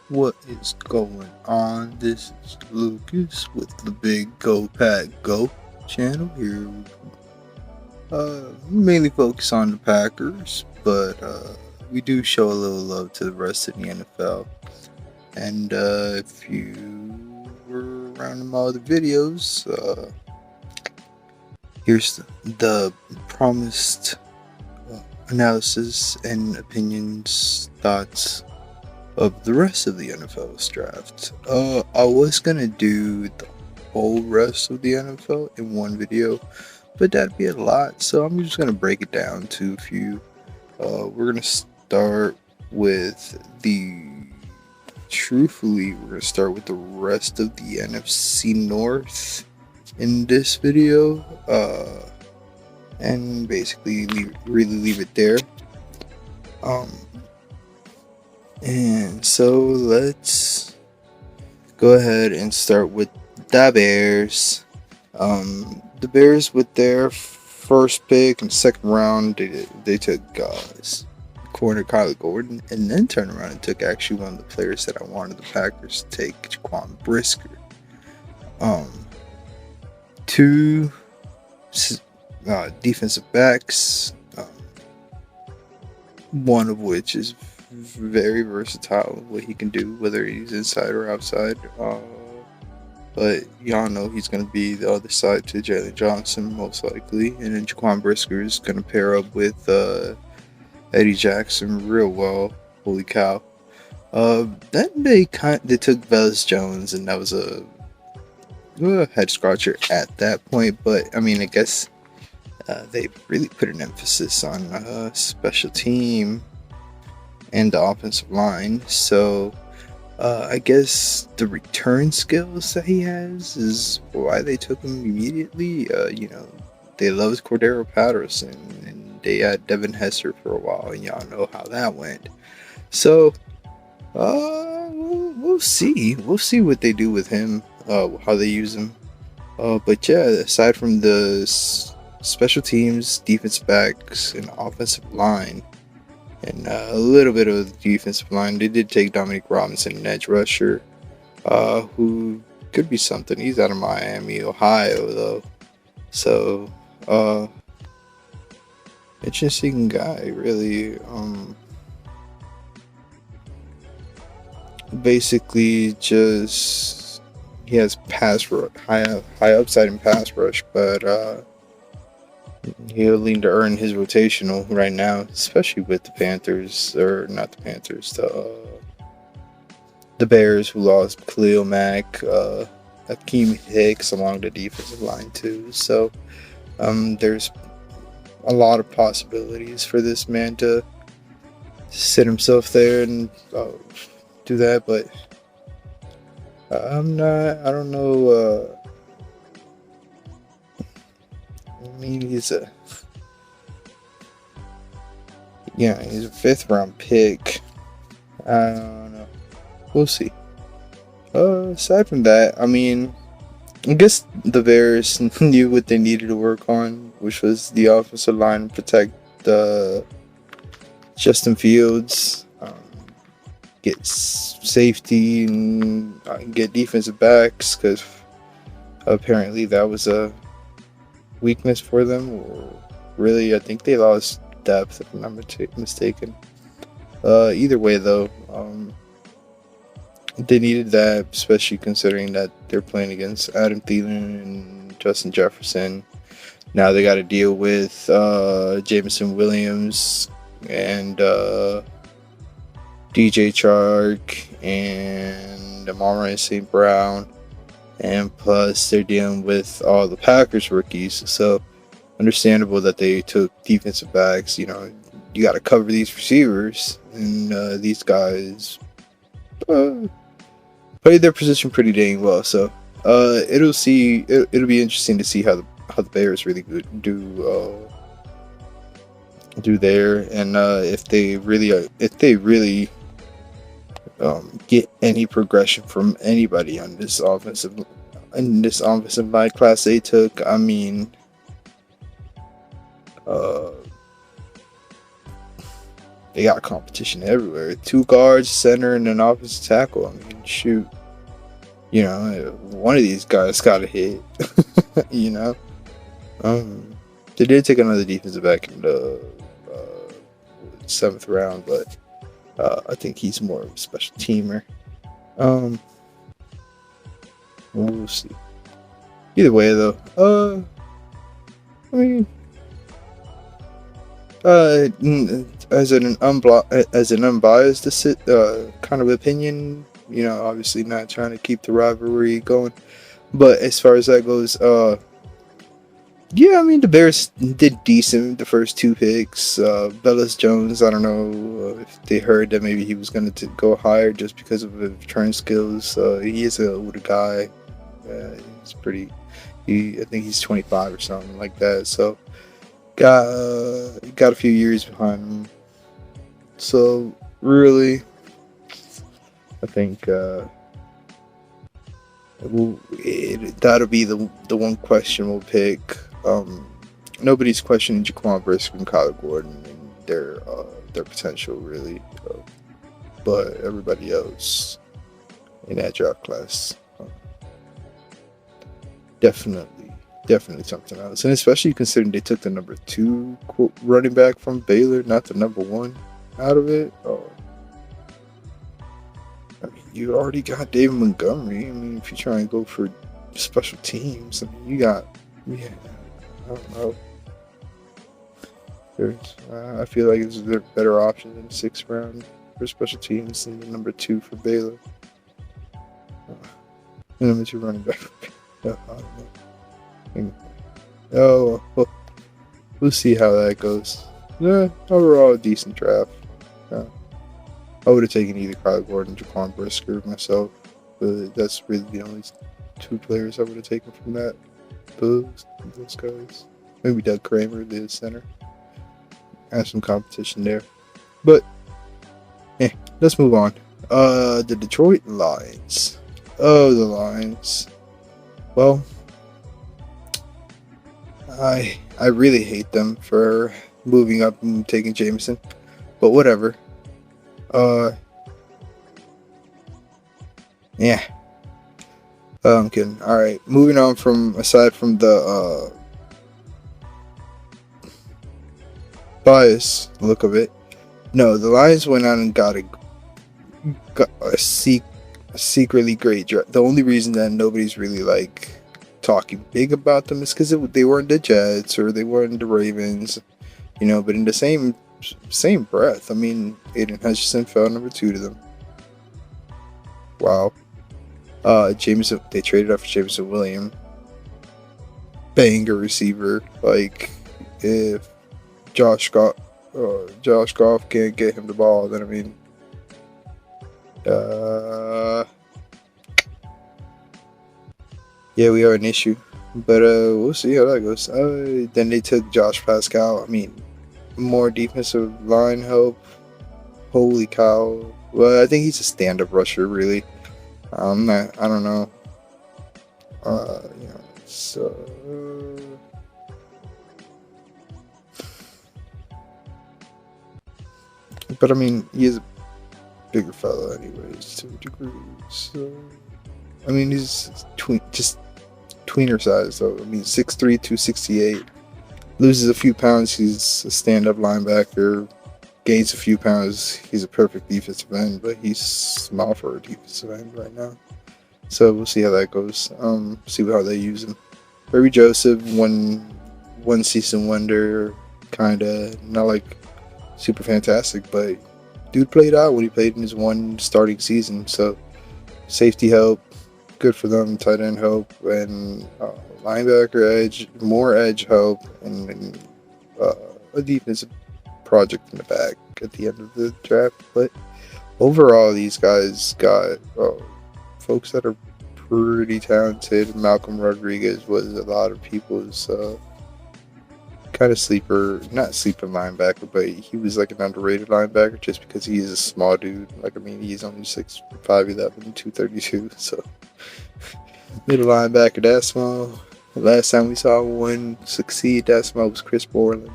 What is going on? This is Lucas with the Big Go Pack Go channel here. Mainly focus on the Packers, but we do show a little love to the rest of the NFL. And if you were around in my other videos, here's the promised analysis and opinions, thoughts of the rest of the NFL's draft. I was gonna do the whole rest of the NFL in one video, but that'd be a lot, so I'm just gonna break it down to a few. We're gonna start with we're gonna start with the rest of the NFC North in this video, and basically leave it there. And so let's go ahead and start with the Bears. The Bears, with their first pick in the second round, they took corner Kyler Gordon, and then turned around and took actually one of the players that I wanted the Packers to take, Jaquan Brisker. Two defensive backs, one of which is very versatile, what he can do, whether he's inside or outside. But y'all know he's going to be the other side to Jalen Johnson, most likely. And then Jaquan Brisker is going to pair up with Eddie Jackson real well. Holy cow. Then they took Velus Jones, and that was a head scratcher at that point. But, I mean, I guess they really put an emphasis on special team and the offensive line. So I guess the return skills that he has is why they took him immediately. They loved Cordero Patterson, and they had Devin Hester for a while, and y'all know how that went. So we'll see. We'll see what they do with him, how they use him. But yeah, aside from the special teams, defensive backs, and offensive line, and a little bit of the defensive line, they did take Dominic Robinson, an edge rusher, who could be something. He's out of Miami, Ohio, though. So, interesting guy, really. Basically, just he has high upside in pass rush, but he'll need to earn his rotational right now, especially with the Panthers, or not the Panthers, the Bears, who lost Khalil Mack, Akeem Hicks along the defensive line too. So there's a lot of possibilities for this man to sit himself there and do that, but I don't know. I mean, he's a fifth round pick. I don't know. We'll see. Aside from that, I mean, I guess the Bears knew what they needed to work on, which was the offensive line, protect Justin Fields, get safety, and get defensive backs, because apparently that was a weakness for them. Or really, I think they lost depth, if I'm not mistaken. Either way, though, they needed that, especially considering that they're playing against Adam Thielen and Justin Jefferson. Now they got to deal with Jameson Williams and DJ Chark and Amon St. Brown. And plus, they're dealing with all the Packers rookies. So, understandable that they took defensive backs. You know, you got to cover these receivers. And these guys played their position pretty dang well. So, it'll be interesting to see how the Bears really do there. And if they really get any progression from anybody on this offensive line class they took. I mean, they got competition everywhere. 2 guards, center, and an offensive tackle. I mean, shoot. One of these guys got to hit. you know? They did take another defensive back in the 7th round, but I think he's more of a special teamer. We'll see. Either way, though, I mean, as an unbiased kind of opinion, obviously not trying to keep the rivalry going, but as far as that goes, yeah, I mean, the Bears did decent the first 2 picks. Bellis Jones, I don't know if they heard that maybe he was going to go higher just because of his return skills. He is an older guy. He's pretty. I think he's 25 or something like that. So got a few years behind him. So really, I think that'll be the one question we'll pick. Nobody's questioning Jaquan Brisker and Kyler Gordon and their potential, really, but everybody else in that draft class, definitely something else. And especially considering they took the number 2 running back from Baylor, not the number 1 out of it. I mean, you already got David Montgomery. I mean, if you're trying to go for special teams, I mean, you got, I don't know. I feel like it's a better option than the 6th round for special teams than the number 2 for Baylor. The number 2 running back. I don't know. We'll see how that goes. Yeah, overall, a decent draft. I would have taken either Kyler Gordon or Jaquan Brisker myself, but that's really the only 2 players I would have taken from that. Those guys. Maybe Doug Kramer, the center. Have some competition there. But let's move on. The Detroit Lions. Oh, the Lions. Well, I really hate them for moving up and taking Jameson. But whatever. Yeah. I'm kidding. Alright, moving on aside from the bias look of it. No, the Lions went out and got a secretly great draft. The only reason that nobody's really talking big about them is because they weren't the Jets or they weren't the Ravens, but in the same breath, I mean, Aiden Hutchinson fell number 2 to them. Wow. Jameson, they traded up for Jameson Williams. Banger receiver. If Josh Goff can't get him the ball, then I mean, yeah, we have an issue. But we'll see how that goes. Then they took Josh Pascal. I mean, more defensive line help. Holy cow. Well, I think he's a stand-up rusher, really. I don't know. But I mean, he is a bigger fellow anyways, to a degree. So, I mean, he's just tweener size, though. I mean, 6'3", 268. Loses a few pounds, he's a stand-up linebacker. Gains a few pounds, he's a perfect defensive end, but he's small for a defensive end right now. So we'll see how that goes. See how they use him. Barry Joseph, one season wonder, kinda not super fantastic, but dude played out when he played in his one starting season. So safety help, good for them. Tight end help and linebacker edge, more edge help, and a defensive project in the back at the end of the draft. But overall, these guys got folks that are pretty talented. Malcolm Rodriguez was a lot of people's kind of not sleeper linebacker, but he was an underrated linebacker just because he is a small dude. I mean, he's only 6'5", 11, 232. So middle linebacker that small. The last time we saw one succeed that small was Chris Borland.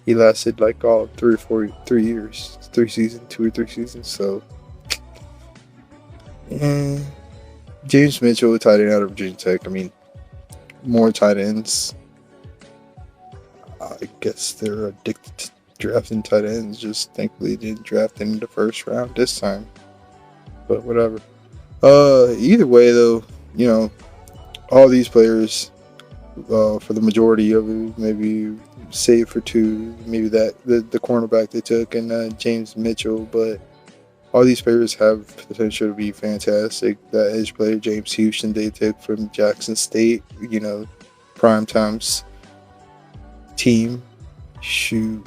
he lasted like all 3 seasons, 2 or 3 seasons. So, and James Mitchell, tight end out of Virginia Tech. I mean, more tight ends. I guess they're addicted to drafting tight ends. Just thankfully didn't draft in the first round this time. But whatever. Either way though, all these players, for the majority of it, maybe save for two, maybe that the cornerback they took and James Mitchell, but all these players have potential to be fantastic. That edge player James Houston they took from Jackson State, prime times team. Shoot,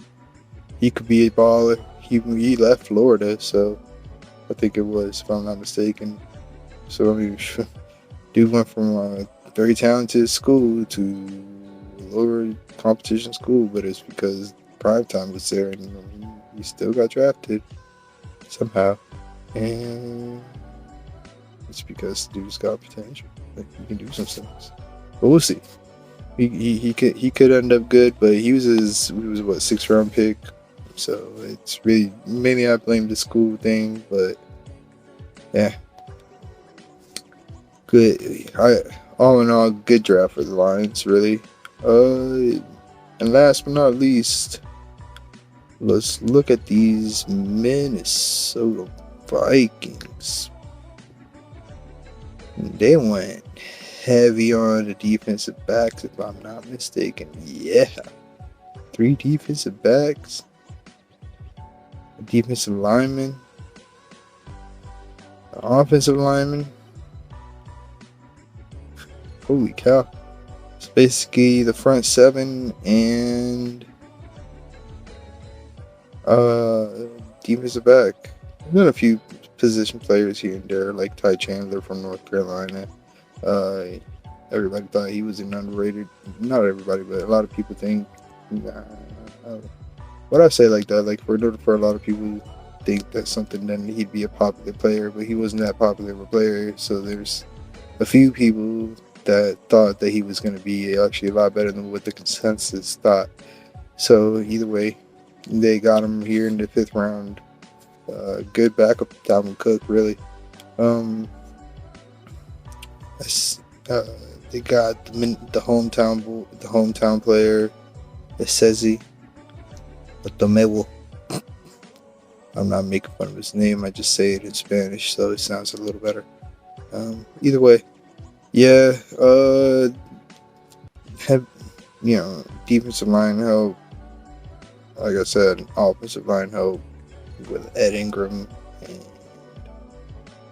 he could be a baller. He left Florida, so I think it was, if I'm not mistaken. So I mean, dude went from a very talented school to lower competition school, but it's because primetime was there, and he still got drafted somehow, and it's because dude's got potential. Like, he can do some things, but we'll see. He could end up good, but he was 6th round pick, so it's really mainly I blame the school thing, but yeah, good. All in all, good draft for the Lions, really. And last but not least, let's look at these Minnesota Vikings. They went heavy on the defensive backs, if I'm not mistaken. Yeah. 3 defensive backs, a defensive lineman, an offensive lineman. Holy cow. It's basically the front 7 and defensive back. There's a few position players here and there, like Ty Chandler from North Carolina. Everybody thought he was an underrated. Not everybody, but a lot of people think. What I say like that, like for a lot of people think that's something, then he'd be a popular player, but he wasn't that popular of a player. So there's a few people that thought that he was going to be actually a lot better than what the consensus thought. So either way, they got him here in the 5th round. Good backup, Dalvin Cook, really. They got the hometown player, Esezi Otomewo. I'm not making fun of his name. I just say it in Spanish, so it sounds a little better. Either way, yeah. Defensive line help. Like I said, offensive line help with Ed Ingram and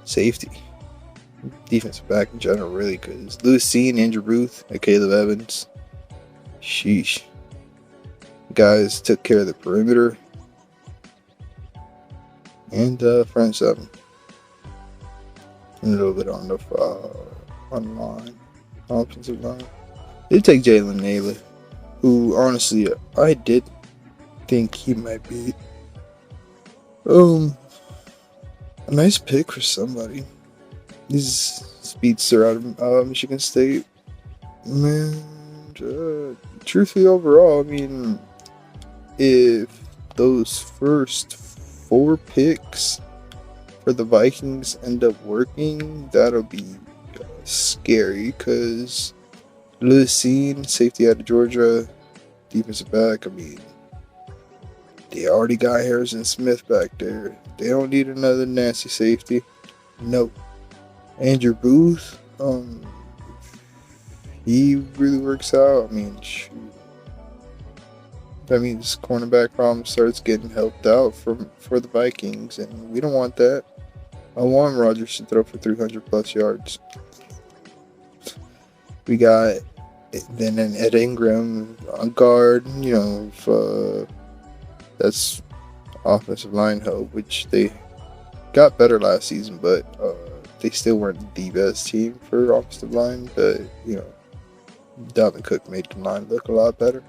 safety. Defensive back in general, really, because Lewis Cine, Andrew Booth, and Caleb Evans. Sheesh. Guys took care of the perimeter and front 7. And a little bit on the line, offensive line. They take Jalen Naylor, who honestly I did think he might be a nice pick for somebody. He's speedster out of Michigan State. Man, truthfully, overall, I mean, if those first 4 picks for the Vikings end up working, that'll be scary, because Lewis Cine, safety out of Georgia, defensive back, I mean, they already got Harrison Smith back there. They don't need another nasty safety. No. Andrew Booth, he really works out. I mean, shoot. That means cornerback problem starts getting helped out for the Vikings, and we don't want that. I want Rodgers to throw for 300 plus yards. We got then an Ed Ingram on guard, that's offensive line help, which they got better last season, but they still weren't the best team for offensive line. But Dalvin Cook made the line look a lot better.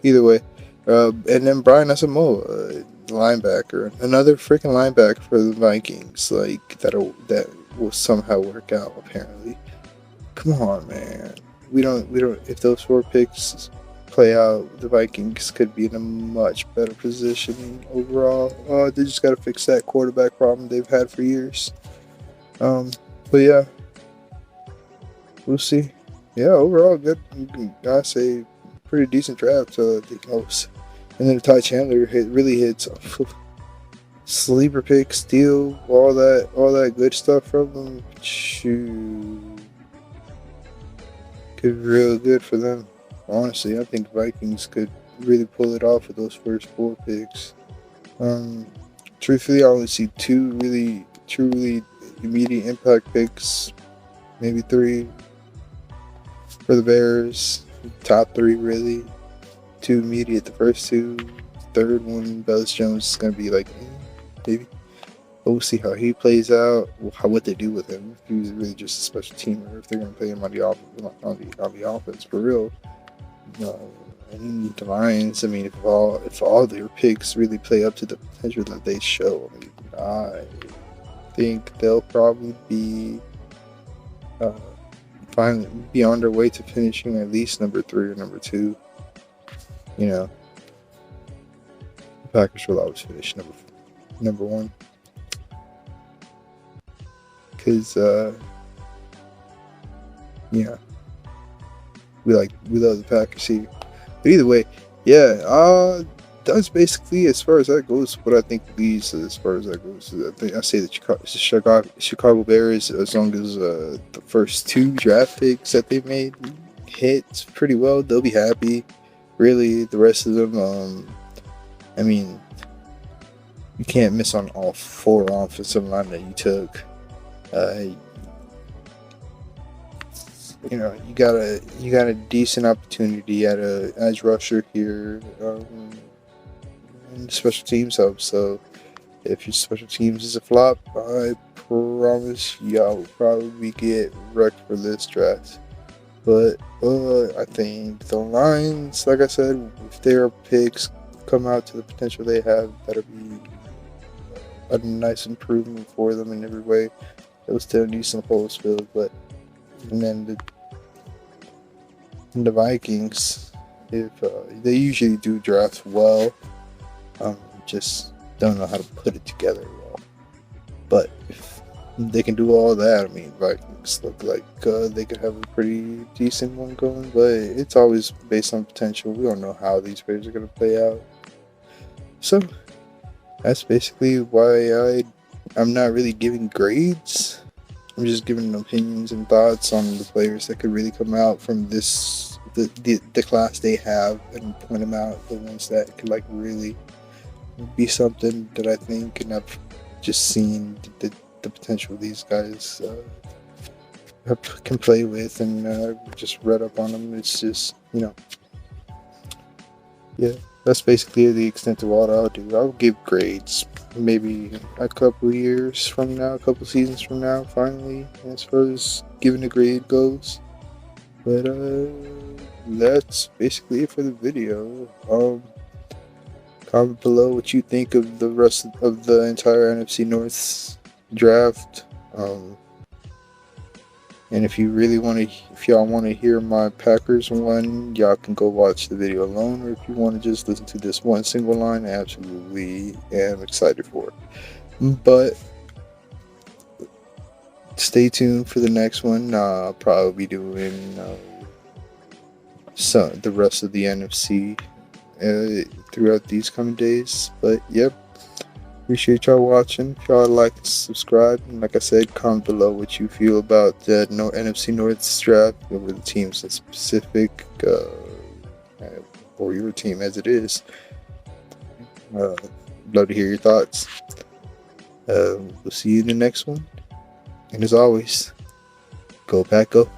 Either way, and then Brian Asamoah, linebacker, another freaking linebacker for the Vikings, like that will somehow work out. Apparently, come on, man. We don't. If those 4 picks play out, the Vikings could be in a much better position overall. They just got to fix that quarterback problem they've had for years. But yeah, we'll see. Yeah, overall good. I say pretty decent draft. The host, and then Ty Chandler really hits sleeper pick, steal, all that good stuff from them. Shoot, could be real good for them. Honestly, I think Vikings could really pull it off with those first 4 picks. Truthfully, I only see 2 really, truly immediate impact picks, maybe 3 for the Bears. Top 3 really. 2 immediate, the first 2. Third one, Bellis Jones is gonna be like maybe. But we'll see how he plays out. What they do with him. If he's really just a special teamer, if they're gonna play him on the offense for real. And the Lions, I mean, if all their picks really play up to the potential that they show, I mean, I think they'll probably be finally be on their way to finishing at least number 3 or number 2. You know, the Packers will always finish number 1 because yeah, we love the Packers here. But either way, yeah, that's basically as far as that goes. What I think leads as far as that goes. I say the Chicago Bears, as long as the first 2 draft picks that they made hit pretty well, they'll be happy. Really, the rest of them, I mean, you can't miss on all 4 offensive line that you took. You know, you got a decent opportunity at a edge rusher here, and special teams help. So if your special teams is a flop, I promise y'all will probably get wrecked for this draft. But I think the Lions, like I said, if their picks come out to the potential they have, that'll be a nice improvement for them in every way. They'll still need some holes filled, but and then the Vikings, if they usually do draft well, just don't know how to put it together well. But if they can do all that, I mean, Vikings look like they could have a pretty decent one going, but it's always based on potential. We don't know how these players are going to play out. So that's basically why I'm not really giving grades. I'm just giving opinions and thoughts on the players that could really come out from this the class they have, and point them out, the ones that could like really be something that I think, and I've just seen the potential these guys can play with, and just read up on them. It's just, you know, yeah, that's basically the extent of what I'll do. I'll give grades maybe a couple years from now, a couple seasons from now, finally, as far as giving a grade goes. But that's basically it for the video. Comment below what you think of the rest of the entire NFC North draft. And if you really if y'all want to hear my Packers one, y'all can go watch the video alone. Or if you want to just listen to this one single line, I absolutely am excited for it. But stay tuned for the next one. I'll probably be doing the rest of the NFC throughout these coming days. But yep, appreciate y'all watching. If y'all like, subscribe, and like I said, comment below what you feel about the NFC North draft over the teams in specific, or your team as it is. Love to hear your thoughts. We'll see you in the next one, and as always, go Pack Go.